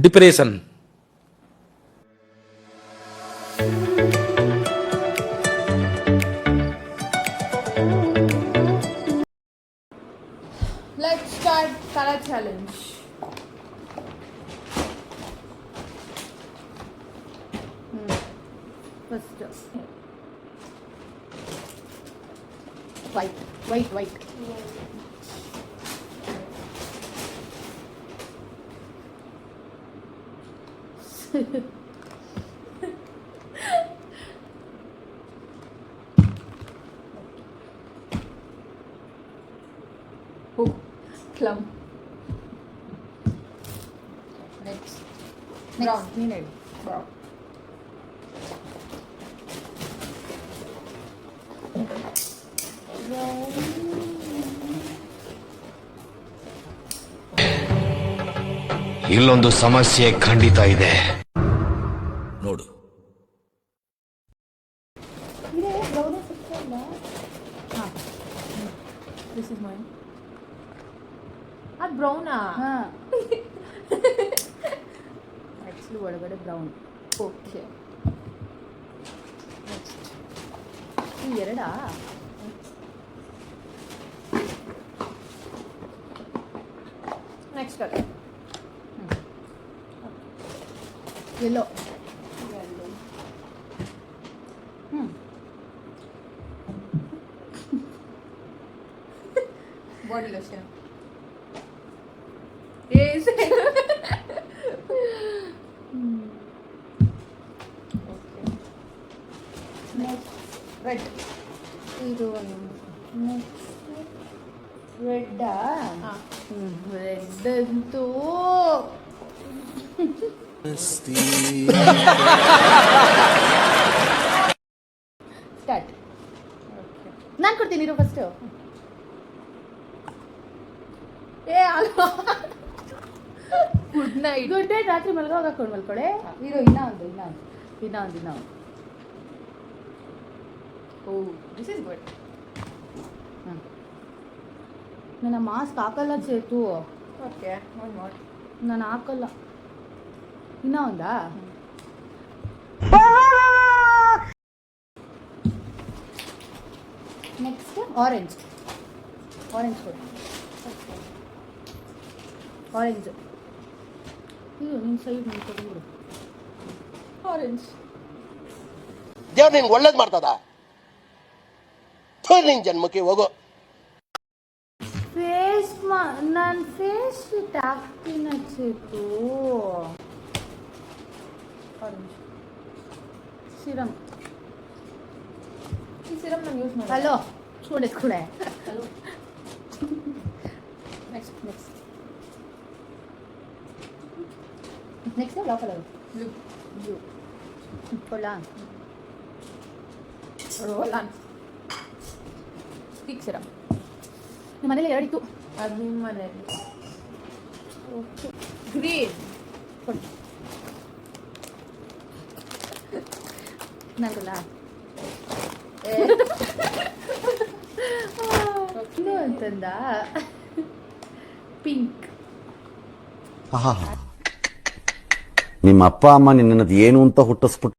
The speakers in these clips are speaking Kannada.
Depression. Let's start color challenge. First, white. Oh, plum. Next. Brown. Needed. Brown. ಇಲ್ಲೊಂದು ಸಮಸ್ಯೆ ಖಂಡಿತ ಇದೆ. ನೋಡು, ಇದೆ ಬ್ರೌನ್ ಸಿಕ್ತಲ್ಲ. ಹಾ, This is mine. ಅದು ಬ್ರೌನಾ? ಹಾ. ಆಕ್ಚುಲಿ ಒಳಗಡೆ ಬ್ರೌನ್. ಓಕೆ. ಈ ಎರಡಾ? Next colour. Yellow. Body lotion. Red. ಇದು ರೆಡ್ಡಾ? ರೆಡ್ ಅಂತೂ ಸ್ಟಾರ್ಟ್. ನಾನು ಕೊಡ್ತೀನಿ ಇರೋ first. Good night. Good night. ರಾತ್ರಿ ಮಲ್ಗೋವಾಗ ಹಾಕೊಂಡು ಮಲ್ಕೊಳೆ. ಇರೋ ಇನ್ನೊಂದು. Oh, this is good. ನನ್ನ ಮಾಸ್ಕ್ ಹಾಕಲ್ಲ ಚೇತು. Okay, one more. ನಾನು ಹಾಕಲ್ಲ. ಇನ್ನೂ ಒಂದಾ? ನೆಕ್ಸ್ಟ್ ಆರೆಂಜ್ ಕೊಡು. ಆರೆಂಜ್ ಇದು ನಿನ್ನ ಸೈಡ್ ನಿಂತ್ಕೊಂಡು ಆರೆಂಜ್. ದೇವ್ರು ನಿನ್ಗೆ ಒಳ್ಳೇದು ಮಾಡ್ತದ. ನಿನ್ ಜನ್ಮಕ್ಕೆ ಹೋಗೋ. ನಾನು ಫೇಸ್ ಶೀಟ್ ಹಾಕ್ತೀನಿ ಚೇತು. ಆರೆಂಜ್. ಸಿರಮ್. ಈ ಸಿರಮ್ ನಾನು ಯೂಸ್ ಮಾಡಿ. ಹಲೋ ಕೂಡ. ನೆಕ್ಸ್ಟ್ ಯಾವ ಕಲರ್? ಬ್ಲೂ. ಕೊಳ್ಳ. Roll on. Stick serum. ನಿಮ್ಮ ಮನೇಲಿ ಎರಡಿತ್ತು. ಅದು ನಿಮ್ಮ ಮನೆಯಲ್ಲಿ. ಓಕೆ. ಗ್ರೀನ್. ಕೊಡು. ನನಗಲ್ಲ. ಇದು ಅಂತಂದ. ಪಿಂಕ್. ನಿಮ್ಮ ಅಪ್ಪ ಅಮ್ಮ ನಿನ್ನದು ಏನು ಅಂತ ಹುಟ್ಟಿಸ್ಬಿಟ್ಟು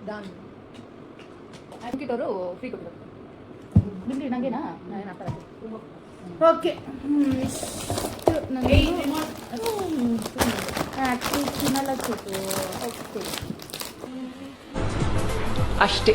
ಡನ್. ಅಂಕಿಟ್ ಅವರು ಫ್ರೀ ಕೊಟ್ಟರು. ನಿಮ್ಗೆ ನಂಗೇನಾ? ನಾನೇನು ಹಾಕಲ್ಲ. ಓಕೆ. ನನಗೆ ಆ್ಯಕ್ಟಿವ್ ತಿನ್ನಲ್ಲ ಚೇತು. ಅಷ್ಟೇ.